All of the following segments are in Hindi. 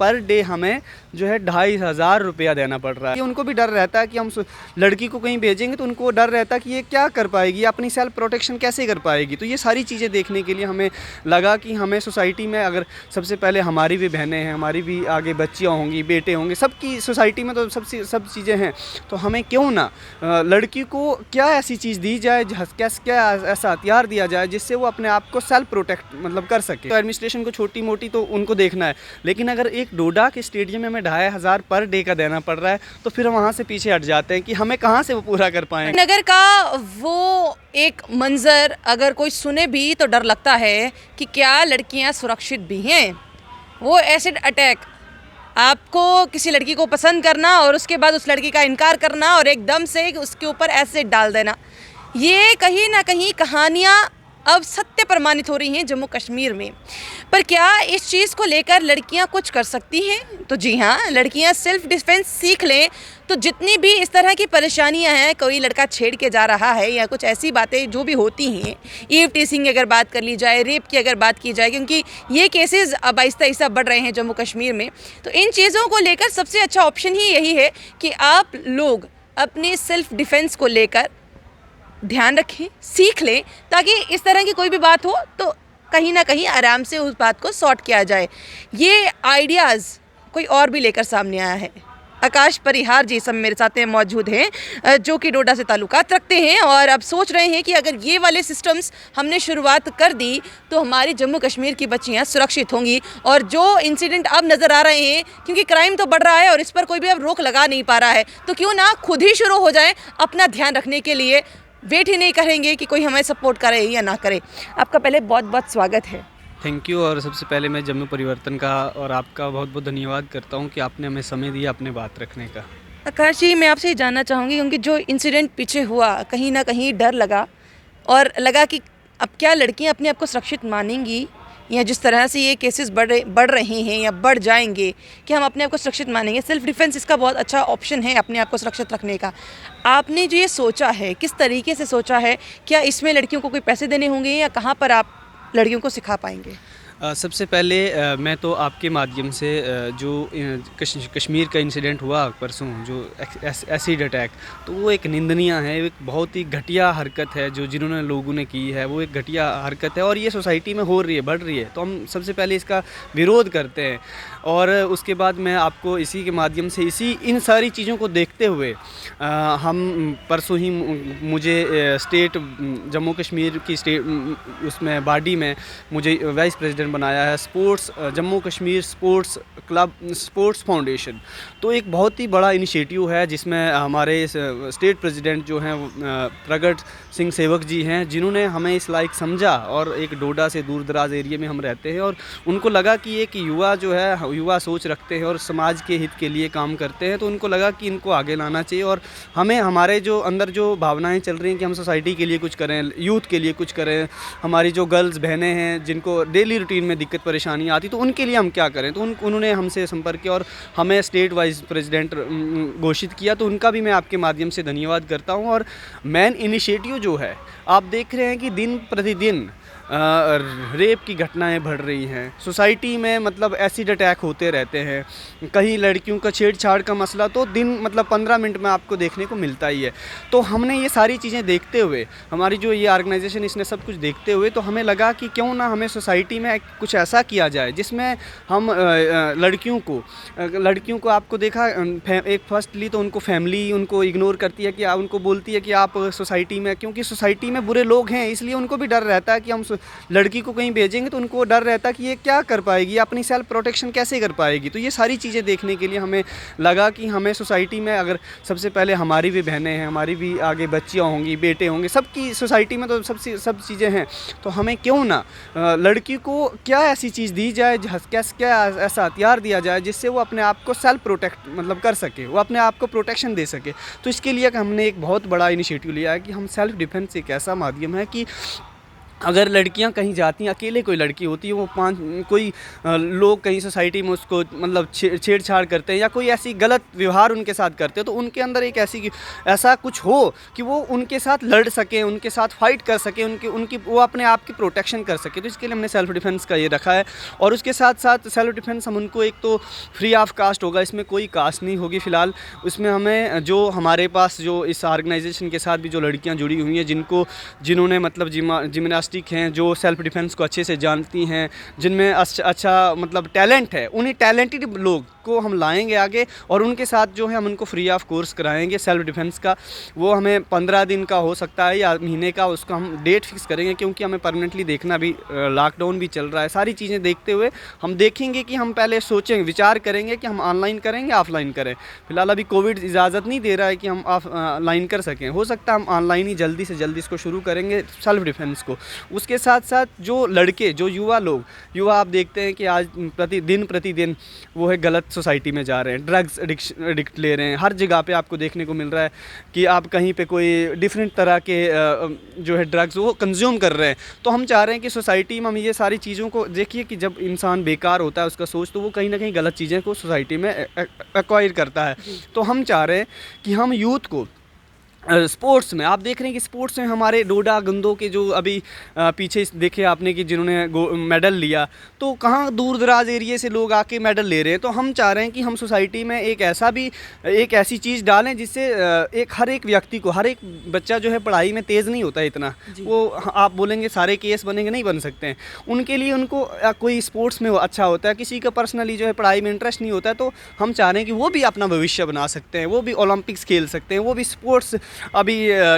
पर डे हमें जो है 2,500 रुपया देना पड़ रहा है। उनको भी डर रहता है कि हम लड़की को कहीं भेजेंगे तो उनको डर रहता है कि ये क्या कर पाएगी, अपनी सेल्फ प्रोटेक्शन कैसे कर पाएगी। तो ये सारी चीज़ें देखने के लिए हमें लगा कि हमें सोसाइटी में अगर सबसे पहले हमारी भी बहनें हैं, हमारी भी आगे बच्चियाँ होंगी, बेटे होंगे, सबकी सोसाइटी में तो सब चीज़ें हैं, तो हमें क्यों ना लड़की को क्या ऐसी चीज़ दी जाए, क्या ऐसा हथियार दिया जाए जिससे वो अपने आप को सेल्फ प्रोटेक्ट मतलब कर सके। तो एडमिनिस्ट्रेशन को छोटी मोटी तो उनको देखना है, लेकिन अगर एक डोडा के स्टेडियम में हमें 2,500 पर डे का देना पड़ रहा है तो फिर वहाँ से पीछे हट जाते हैं कि हमें कहाँ से वो पूरा कर पाएंगे। नगर का वो एक मंजर अगर कोई सुने भी तो डर लगता है कि क्या लड़कियां सुरक्षित भी हैं। वो एसिड अटैक, आपको किसी लड़की को पसंद करना और उसके बाद उस लड़की का इनकार करना और एकदम से उसके ऊपर एसिड डाल देना, ये कहीं ना कहीं कहानियाँ अब सत्य प्रमाणित हो रही हैं जम्मू कश्मीर में। पर क्या इस चीज़ को लेकर लड़कियां कुछ कर सकती हैं? तो जी हाँ, लड़कियां सेल्फ डिफेंस सीख लें तो जितनी भी इस तरह की परेशानियां हैं, कोई लड़का छेड़ के जा रहा है या कुछ ऐसी बातें जो भी होती हैं, ईव टीसिंग की अगर बात कर ली जाए, रेप की अगर बात की जाए, क्योंकि ये केसेस अब आहिस्ता आहिस्ता बढ़ रहे हैं जम्मू कश्मीर में, तो इन चीज़ों को लेकर सबसे अच्छा ऑप्शन ही यही है कि आप लोग अपनी सेल्फ डिफेंस को लेकर ध्यान रखें, सीख लें, ताकि इस तरह की कोई भी बात हो तो कहीं ना कहीं आराम से उस बात को सॉर्ट किया जाए। ये आइडियाज़ कोई और भी लेकर सामने आया है। आकाश परिहार जी सब मेरे साथ में मौजूद हैं, जो कि डोडा से ताल्लुकात रखते हैं और अब सोच रहे हैं कि अगर ये वाले सिस्टम्स हमने शुरुआत कर दी तो हमारी जम्मू कश्मीर की बच्चियां सुरक्षित होंगी। और जो इंसिडेंट अब नज़र आ रहे हैं, क्योंकि क्राइम तो बढ़ रहा है और इस पर कोई भी अब रोक लगा नहीं पा रहा है, तो क्यों ना खुद ही शुरू हो जाए अपना ध्यान रखने के लिए। वेट ही नहीं करेंगे कि कोई हमें सपोर्ट करे या ना करे। आपका पहले बहुत बहुत स्वागत है। Thank you. और सबसे पहले मैं जम्मू परिवर्तन का और आपका बहुत बहुत धन्यवाद करता हूँ कि आपने हमें समय दिया अपने बात रखने का। आकाश जी, मैं आपसे ये जानना चाहूँगी, क्योंकि जो इंसिडेंट पीछे हुआ कहीं ना कहीं डर लगा और लगा कि अब क्या लड़कियाँ अपने आप को सुरक्षित मानेंगी, या जिस तरह से ये केसेस बढ़ रहे हैं या बढ़ जाएंगे कि हम अपने आप को सुरक्षित मानेंगे। सेल्फ डिफेंस इसका बहुत अच्छा ऑप्शन है अपने आप को सुरक्षित रखने का। आपने जो ये सोचा है, किस तरीके से सोचा है? क्या इसमें लड़कियों को कोई पैसे देने होंगे या कहाँ पर आप लड़कियों को सिखा पाएंगे? सबसे पहले मैं तो आपके माध्यम से जो कश्मीर का इंसिडेंट हुआ परसों, जो एसिड अटैक, तो वो एक निंदनीय है, एक बहुत ही घटिया हरकत है जो जिन्होंने लोगों ने की है, वो एक घटिया हरकत है और ये सोसाइटी में हो रही है, बढ़ रही है। तो हम सबसे पहले इसका विरोध करते हैं और उसके बाद मैं आपको इसी के माध्यम से इन सारी चीज़ों को देखते हुए हम परसों ही मुझे स्टेट जम्मू कश्मीर की स्टेट उसमें बॉडी में मुझे वाइस प्रेसिडेंट बनाया है sports Jammu Kashmir sports club sports foundation. तो एक बहुत ही बड़ा इनिशिएटिव है जिसमें हमारे स्टेट प्रेसिडेंट जो हैं प्रगट सिंह सेवक जी हैं, जिन्होंने हमें इस लायक समझा और एक डोडा से दूर दराज एरिया में हम रहते हैं और उनको लगा कि एक युवा जो है युवा सोच रखते हैं और समाज के हित के लिए काम करते हैं, तो उनको लगा कि इनको आगे लाना चाहिए और हमें हमारे जो अंदर जो भावनाएं चल रही हैं कि हम सोसाइटी के लिए कुछ करें, यूथ के लिए कुछ करें, हमारी जो गर्ल्स बहनें हैं जिनको डेली रूटीन में दिक्कत परेशानी आती, तो उनके लिए हम क्या करें। तो उन्होंने हमसे संपर्क किया और हमें स्टेट वाइस प्रेसिडेंट घोषित किया। तो उनका भी मैं आपके माध्यम से धन्यवाद करता हूं। और मेन इनिशिएटिव जो है, आप देख रहे हैं कि दिन प्रतिदिन रेप की घटनाएं बढ़ रही हैं सोसाइटी में, मतलब एसिड अटैक होते रहते हैं, कहीं लड़कियों का छेड़छाड़ का मसला तो दिन मतलब 15 मिनट में आपको देखने को मिलता ही है। तो हमने ये सारी चीज़ें देखते हुए, हमारी जो ये ऑर्गेनाइजेशन इसने सब कुछ देखते हुए, तो हमें लगा कि क्यों ना हमें सोसाइटी में कुछ ऐसा किया जाए जिसमें हम लड़कियों को आपको देखा एक फर्स्टली तो उनको फैमिली उनको इग्नोर करती है, कि उनको बोलती है कि आप सोसाइटी में, क्योंकि सोसाइटी में बुरे लोग हैं इसलिए उनको भी डर रहता है कि हम लड़की को कहीं भेजेंगे तो उनको डर रहता है कि ये क्या कर पाएगी, अपनी सेल्फ प्रोटेक्शन कैसे कर पाएगी। तो ये सारी चीज़ें देखने के लिए हमें लगा कि हमें सोसाइटी में अगर सबसे पहले हमारी भी बहनें हैं, हमारी भी आगे बच्चियाँ होंगी, बेटे होंगे, सबकी सोसाइटी में तो सब चीज़ें हैं, तो हमें क्यों ना लड़की को क्या ऐसी चीज़ दी जाए, क्या ऐसा हथियार दिया जाए जिससे वो अपने आप को सेल्फ प्रोटेक्ट मतलब कर सके, वो अपने आप को प्रोटेक्शन दे सके। तो इसके लिए हमने एक बहुत बड़ा इनिशिएटिव लिया है कि हम सेल्फ डिफेंस एक ऐसा माध्यम है कि अगर लड़कियां कहीं जाती हैं, अकेले कोई लड़की होती है, वो पांच कोई लोग कहीं सोसाइटी में उसको मतलब छेड़छाड़ करते हैं या कोई ऐसी गलत व्यवहार उनके साथ करते हैं, तो उनके अंदर एक ऐसा कुछ हो कि वो उनके साथ लड़ सकें, उनके साथ फाइट कर सकें, उनकी उनकी वो अपने आप की प्रोटेक्शन कर सके। तो इसके लिए हमने सेल्फ़ डिफेंस का ये रखा है। और उसके साथ साथ सेल्फ़ डिफेंस हम उनको, एक तो फ्री ऑफ कास्ट होगा, इसमें कोई कास्ट नहीं होगी फ़िलहाल। उसमें हमें जो हमारे पास जो इस ऑर्गेनाइजेशन के साथ भी जो लड़कियां जुड़ी हुई हैं, जिन्होंने मतलब जिम्नास्टिक हैं, जो सेल्फ़ डिफेंस को अच्छे से जानती हैं, जिनमें अच्छा मतलब टैलेंट है, उन्हीं टैलेंटेड लोग को हम लाएंगे आगे और उनके साथ जो है हम उनको फ्री ऑफ कोर्स कराएंगे सेल्फ़ डिफेंस का। वो हमें 15 दिन का हो सकता है या महीने का, उसका हम डेट फिक्स करेंगे, क्योंकि हमें परमानेंटली देखना भी, लॉकडाउन भी चल रहा है। सारी चीज़ें देखते हुए हम देखेंगे कि हम पहले सोचेंगे, विचार करेंगे कि हम ऑनलाइन करेंगे ऑफलाइन करें। फिलहाल अभी कोविड इजाज़त नहीं दे रहा है कि हम ऑफलाइन कर सकें। हो सकता है हम ऑनलाइन ही जल्दी से जल्दी इसको शुरू करेंगे सेल्फ़ डिफेंस को। उसके साथ साथ जो लड़के, जो युवा आप देखते हैं कि आज प्रतिदिन वो है गलत सोसाइटी में जा रहे हैं, ड्रग्स एडिक्ट ले रहे हैं। हर जगह पे आपको देखने को मिल रहा है कि आप कहीं पे कोई डिफरेंट तरह के जो है ड्रग्स वो कंज्यूम कर रहे हैं। तो हम चाह रहे हैं कि सोसाइटी में हम ये सारी चीज़ों को देखिए कि जब इंसान बेकार होता है उसका सोच, तो वो कहीं ना कहीं गलत चीज़ें को सोसाइटी में एक्वायर करता है। तो हम चाह रहे हैं कि हम यूथ को स्पोर्ट्स में, आप देख रहे हैं कि स्पोर्ट्स में हमारे डोडा गंदों के जो अभी पीछे देखे आपने कि जिन्होंने मेडल लिया, तो कहाँ दूर दराज एरिए से लोग आके मेडल ले रहे हैं। तो हम चाह रहे हैं कि हम सोसाइटी में एक ऐसी चीज़ डालें जिससे हर एक व्यक्ति को, हर एक बच्चा जो है पढ़ाई में तेज़ नहीं होता है इतना, वो आप बोलेंगे सारे केस बनेंगे, नहीं बन सकते हैं। उनके लिए उनको कोई स्पोर्ट्स में अच्छा होता है, किसी का पर्सनली जो है पढ़ाई में इंटरेस्ट नहीं होता है, तो हम चाह रहे हैं कि वो भी अपना भविष्य बना सकते हैं, वो भी ओलंपिक्स खेल सकते हैं, वो भी स्पोर्ट्स। अभी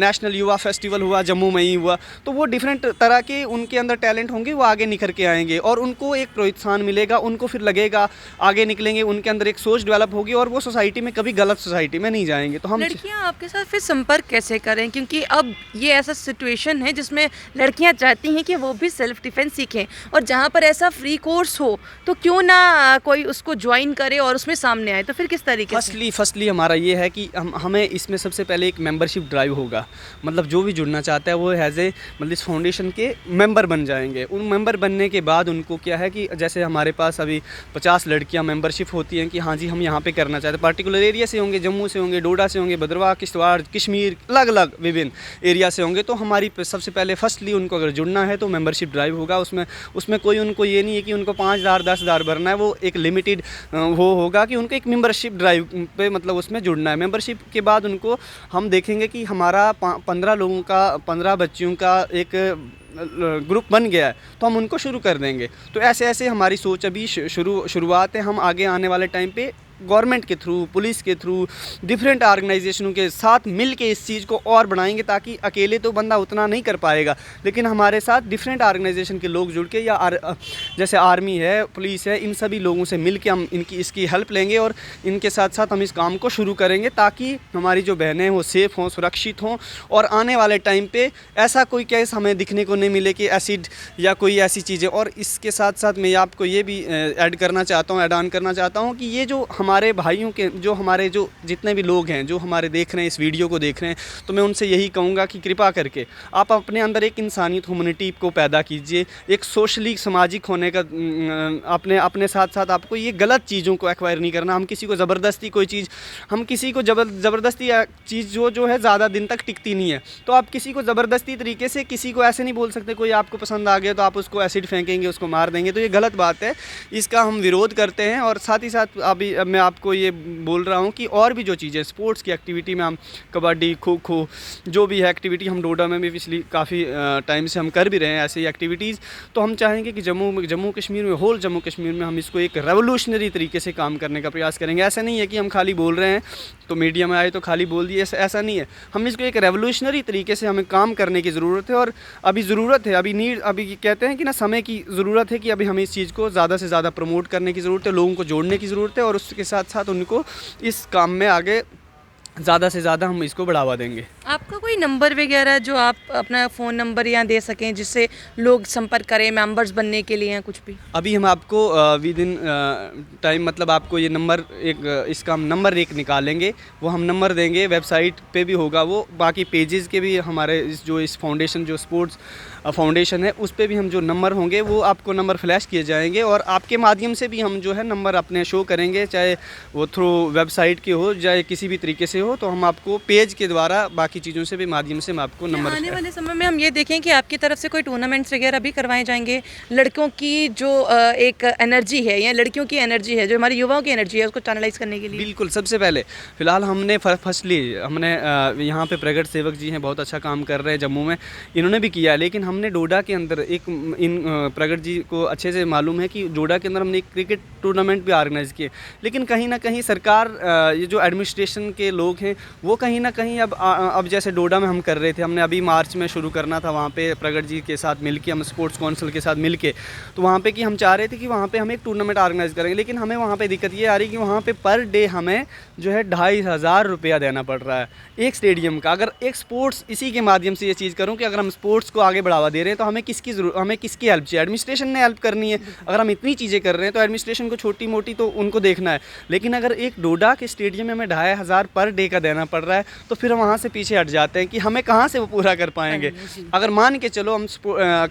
नेशनल युवा फेस्टिवल हुआ, जम्मू में ही हुआ, तो वो डिफरेंट तरह के उनके अंदर टैलेंट होंगे, वो आगे निखर के आएंगे और उनको एक प्रोत्साहन मिलेगा, उनको फिर लगेगा आगे निकलेंगे, उनके अंदर एक सोच डेवलप होगी और वो सोसाइटी में कभी गलत सोसाइटी में नहीं जाएंगे। तो हम लड़कियां आपके साथ फिर संपर्क कैसे करें, क्योंकि अब ये ऐसा सिचुएशन है जिसमें लड़कियां चाहती हैं कि वो भी सेल्फ डिफेंस सीखें, और जहां पर ऐसा फ्री कोर्स हो तो क्यों ना कोई उसको ज्वाइन करे और उसमें सामने आए। तो फिर किस तरीके से? फर्स्टली हमारा ये है कि हमें इसमें सबसे पहले एक मेंबरशिप ड्राइव होगा। मतलब जो भी जुड़ना चाहता है वो एज ए मतलब इस फाउंडेशन के मेंबर बन जाएंगे। उन मेंबर बनने के बाद उनको क्या है कि जैसे हमारे पास अभी 50 लड़कियां मेंबरशिप होती हैं कि हाँ जी हम यहाँ पे करना चाहते हैं, पर्टिकुलर एरिया से होंगे, जम्मू से होंगे, डोडा से होंगे, भद्रवाह, किश्तवाड़, कश्मीर, अलग अलग विभिन्न एरिया से होंगे। तो हमारी सबसे पहले फर्स्टली उनको अगर जुड़ना है तो मेंबरशिप ड्राइव होगा। उसमें कोई उनको ये नहीं है कि उनको 5,000 10,000 भरना है, वो एक लिमिटेड वो होगा कि उनको एक मेंबरशिप ड्राइव पे मतलब उसमें जुड़ना है। मेंबरशिप के बाद उनको हम देखेंगे कि हमारा 15 लोगों का, 15 बच्चियों का एक ग्रुप बन गया है, तो हम उनको शुरू कर देंगे। तो ऐसे ऐसे हमारी सोच अभी शुरुआत है। हम आगे आने वाले टाइम पे गवर्नमेंट के थ्रू, पुलिस के थ्रू, डिफरेंट ऑर्गेनाइजेशनों के साथ मिल के इस चीज़ को और बढ़ाएंगे, ताकि अकेले तो बंदा उतना नहीं कर पाएगा, लेकिन हमारे साथ डिफरेंट ऑर्गेनाइजेशन के लोग जुड़ के या जैसे आर्मी है, पुलिस है, इन सभी लोगों से मिल के हम इसकी हेल्प लेंगे और इनके साथ साथ हम इस काम को शुरू करेंगे, ताकि हमारी जो बहनें वो सेफ़ हों, सुरक्षित हों और आने वाले टाइम पर ऐसा कोई केस हमें दिखने को नहीं मिले कि एसिड या कोई ऐसी चीज़ें। और इसके साथ साथ मैं आपको ये भी ऐड ऑन करना चाहता हूँ कि ये जो हमारे भाइयों के, जो हमारे जो जितने भी लोग हैं जो हमारे देख रहे हैं, इस वीडियो को देख रहे हैं, तो मैं उनसे यही कहूँगा कि कृपा करके आप अपने अंदर एक इंसानियत, ह्यूमैनिटी को पैदा कीजिए, एक सोशली सामाजिक होने का अपने साथ साथ आपको ये गलत चीज़ों को एक्वायर नहीं करना। हम किसी को ज़बरदस्ती कोई चीज़, हम किसी को ज़बरदस्ती चीज़ जो है ज़्यादा दिन तक टिकती नहीं है, तो आप किसी को ज़बरदस्ती तरीके से किसी को ऐसे नहीं बोल सकते, कोई आपको पसंद आ गया तो आप उसको एसिड फेंकेंगे, उसको मार देंगे, तो ये गलत बात है, इसका हम विरोध करते हैं। और साथ ही साथ अभी मैं आपको ये बोल रहा हूँ कि और भी जो चीज़ें स्पोर्ट्स की एक्टिविटी में हम कबड्डी, खो खो, जो भी है एक्टिविटी, हम डोडा में भी पिछली काफ़ी टाइम से हम कर भी रहे हैं ऐसी एक्टिविटीज़। तो हम चाहेंगे कि जम्मू कश्मीर में, होल जम्मू कश्मीर में हम इसको एक रेवोल्यूशनरी तरीके से काम करने का प्रयास करेंगे। ऐसा नहीं है कि हम खाली बोल रहे हैं तो मीडिया में आए तो खाली बोल दिए, ऐसा नहीं है। हम इसको एक रेवोल्यूशनरी तरीके से हमें काम करने की ज़रूरत है। और अभी ज़रूरत है, अभी कहते हैं कि ना समय की ज़रूरत है कि अभी हमें इस चीज़ को ज़्यादा से ज़्यादा प्रमोट करने की ज़रूरत है, लोगों को जोड़ने की ज़रूरत है और उसके साथ साथ उनको इस काम में आगे ज़्यादा से ज़्यादा हम इसको बढ़ावा देंगे। आपका कोई नंबर वगैरह जो आप अपना फ़ोन नंबर यहाँ दे सकें जिससे लोग संपर्क करें मेंबर्स बनने के लिए या कुछ भी? अभी हम आपको विद इन टाइम मतलब आपको ये नंबर इसका हम नंबर एक निकालेंगे, वो हम नंबर देंगे, वेबसाइट पे भी होगा वो, बाकी पेजेस के भी हमारे इस फाउंडेशन जो स्पोर्ट्स फाउंडेशन है, उस पे भी हम जो नंबर होंगे वो आपको नंबर फ्लैश किए जाएंगे और आपके माध्यम से भी हम जो है नंबर अपने शो करेंगे, चाहे वो थ्रू वेबसाइट के हो चाहे किसी भी तरीके से हो, तो हम आपको पेज के द्वारा बाकी चीज़ों से भी माध्यम से हम आपको नंबर। आने वाले समय में हम ये देखें कि आपकी तरफ से कोई टूर्नामेंट्स वगैरह भी करवाए जाएंगे, लड़कों की जो एक एनर्जी है या लड़कियों की एनर्जी है, जो हमारे युवाओं की एनर्जी है, उसको चैनलाइज करने के लिए? बिल्कुल, सबसे पहले फ़िलहाल हमने फर्स्टली हमने यहाँ पे प्रगट सेवक जी हैं, बहुत अच्छा काम कर रहे हैं जम्मू में, इन्होंने भी किया है, लेकिन हमने डोडा के अंदर एक प्रगट जी को अच्छे से मालूम है कि डोडा के अंदर हमने एक क्रिकेट टूर्नामेंट भी ऑर्गेनाइज़ किए, लेकिन कहीं ना कहीं सरकार ये जो एडमिनिस्ट्रेशन के लोग हैं वो कहीं ना कहीं अब जैसे डोडा में हम कर रहे थे, हमने अभी मार्च में शुरू करना था वहाँ पे प्रगट जी के साथ मिलके, हम स्पोर्ट्स काउंसिल के साथ मिलके, तो वहाँ पे कि हम चाह रहे थे कि वहाँ पे हम एक टूर्नामेंट ऑर्गेनाइज़ करेंगे, लेकिन हमें वहाँ पे दिक्कत ये आ रही कि वहाँ पे पर डे हमें जो है 2,500 रुपया देना पड़ रहा है एक स्टेडियम का। अगर एक स्पोर्ट्स इसी के माध्यम से ये चीज़ करूँ कि अगर हम स्पोर्ट्स को आगे बढ़ावा दे रहे हैं तो हमें किसकी हेल्प चाहिए? एडमिनिस्ट्रेशन ने हेल्प करनी है। अगर हम इतनी चीज़ें कर रहे हैं तो एडमिनिस्ट्रेशन को छोटी मोटी तो उनको देखना है, लेकिन अगर एक डोडा के स्टेडियम में हमें 2,500 पर डे का देना पड़ रहा है तो फिर हम वहाँ से पीछे हट जाते हैं कि हमें कहाँ से वो पूरा कर पाएंगे। अगर मान के चलो हम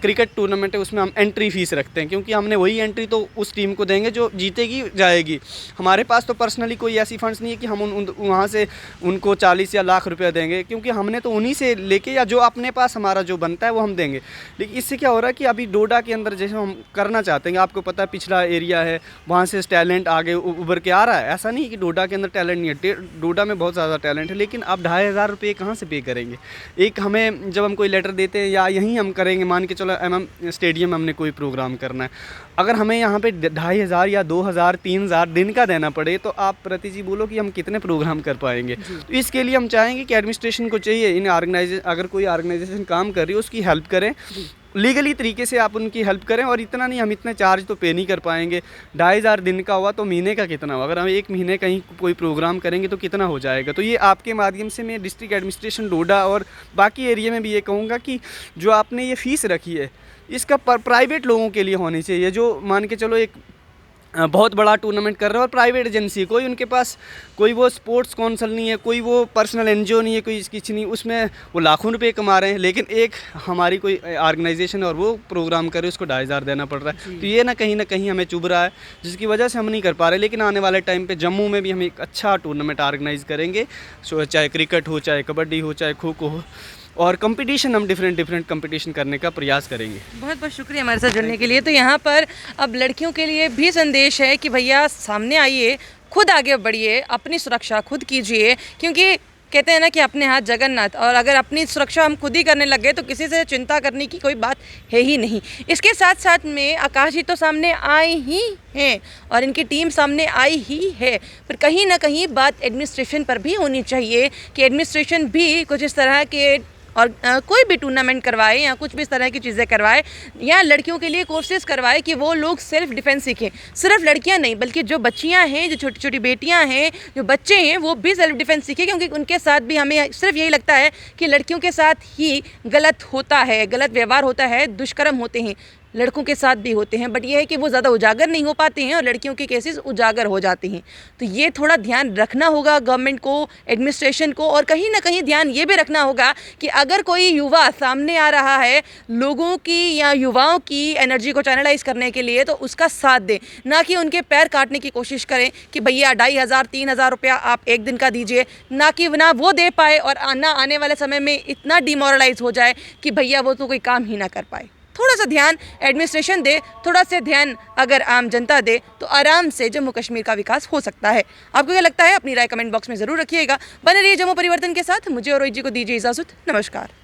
क्रिकेट टूर्नामेंट है उसमें हम एंट्री फीस रखते हैं, क्योंकि हमने वही एंट्री तो उस टीम को देंगे जो जीतेगी जाएगी। हमारे पास तो पर्सनली कोई ऐसी फंड्स नहीं है कि हम वहाँ से उनको 40 या लाख रुपया देंगे, क्योंकि हमने तो उन्हीं से लेके या जो अपने पास हमारा जो बनता है वो हम देंगे। लेकिन इससे क्या हो रहा है कि अभी डोडा के अंदर जैसे हम करना चाहते हैं, आपको पता है पिछड़ा एरिया है, वहाँ से टैलेंट आगे उभर के आ रहा है। ऐसा नहीं कि डोडा के अंदर टैलेंट नहीं है, डोडा में बहुत ज़्यादा टैलेंट है, लेकिन आप 2,500 रुपये कहाँ से पे करेंगे? एक हमें जब हम कोई लेटर देते हैं या यहीं हम करेंगे, मान के चलो स्टेडियम में हमने कोई प्रोग्राम करना है, अगर हमें यहाँ पे 2,500 या 2,000 3,000 दिन का देना पड़े तो आप प्रति जी बोलो कि हम कितने प्रोग्राम कर पाएंगे। तो इसके लिए हम चाहेंगे कि एडमिनिस्ट्रेशन को चाहिए इन अगर कोई ऑर्गेनाइजेशन काम कर रही है उसकी हेल्प करें, लीगली तरीके से आप उनकी हेल्प करें। और इतना नहीं, हम इतना चार्ज तो पे नहीं कर पाएंगे। 2,500 दिन का हुआ तो महीने का कितना हुआ? अगर हम एक महीने कहीं कोई प्रोग्राम करेंगे तो कितना हो जाएगा? तो ये आपके माध्यम से मैं डिस्ट्रिक्ट एडमिनिस्ट्रेशन डोडा और बाकी एरिया में भी ये कहूँगा कि जो आपने ये फ़ीस रखी है इसका प्राइवेट लोगों के लिए होनी चाहिए, जो मान के चलो एक बहुत बड़ा टूर्नामेंट कर रहे हो और प्राइवेट एजेंसी, कोई उनके पास कोई वो स्पोर्ट्स काउंसिल नहीं है, कोई वो पर्सनल एनजीओ नहीं है, कोई कुछ नहीं, उसमें वो लाखों रुपए कमा रहे हैं, लेकिन एक हमारी कोई ऑर्गेनाइजेशन और वो प्रोग्राम करे उसको 2,500 देना पड़ रहा है। तो ये ना कहीं हमें चुभ रहा है, जिसकी वजह से हम नहीं कर पा रहे। लेकिन आने वाले टाइम पे जम्मू में भी हम एक अच्छा टूर्नामेंट ऑर्गेनाइज़ करेंगे, चाहे क्रिकेट हो, चाहे कबड्डी हो, चाहे खो खो हो, और कंपटीशन हम डिफरेंट कंपटीशन करने का प्रयास करेंगे। बहुत बहुत शुक्रिया हमारे साथ जुड़ने के लिए। तो यहाँ पर अब लड़कियों के लिए भी संदेश है कि भैया सामने आइए, खुद आगे बढ़िए, अपनी सुरक्षा खुद कीजिए, क्योंकि कहते हैं ना कि अपने हाथ जगन्नाथ, और अगर अपनी सुरक्षा हम खुद ही करने लग गए तो किसी से चिंता करने की कोई बात है ही नहीं। इसके साथ साथ में आकाश जी तो सामने आए ही हैं और इनकी टीम सामने आई ही है, पर कहीं ना कहीं बात एडमिनिस्ट्रेशन पर भी होनी चाहिए कि एडमिनिस्ट्रेशन भी कुछ इस तरह के और कोई भी टूर्नामेंट करवाए या कुछ भी इस तरह की चीज़ें करवाए या लड़कियों के लिए कोर्सेज करवाए कि वो लोग सेल्फ डिफेंस सीखें। सिर्फ लड़कियां नहीं बल्कि जो बच्चियां हैं, जो छोटी छोटी बेटियां हैं, जो बच्चे हैं, वो भी सेल्फ डिफेंस सीखें, क्योंकि उनके साथ भी हमें सिर्फ यही लगता है कि लड़कियों के साथ ही गलत होता है, गलत व्यवहार होता है, दुष्कर्म होते हैं। लड़कों के साथ भी होते हैं, बट ये है कि वो ज़्यादा उजागर नहीं हो पाते हैं और लड़कियों के केसेस उजागर हो जाते हैं। तो ये थोड़ा ध्यान रखना होगा गवर्नमेंट को, एडमिनिस्ट्रेशन को, और कहीं ना कहीं ध्यान ये भी रखना होगा कि अगर कोई युवा सामने आ रहा है लोगों की या युवाओं की एनर्जी को चैनलाइज करने के लिए, तो उसका साथ दें, ना कि उनके पैर काटने की कोशिश करें कि भैया 2,500 3,000 रुपया आप एक दिन का दीजिए, ना कि ना वो दे पाए और ना आने वाले समय में इतना डिमोरलाइज हो जाए कि भैया वो तो कोई काम ही ना कर पाए। थोड़ा सा ध्यान एडमिनिस्ट्रेशन दे, थोड़ा सा ध्यान अगर आम जनता दे तो आराम से जम्मू कश्मीर का विकास हो सकता है। आपको क्या लगता है? अपनी राय कमेंट बॉक्स में ज़रूर रखिएगा। बने रहिए जम्मू परिवर्तन के साथ। मुझे और रोहित जी को दीजिए इजाज़त। नमस्कार।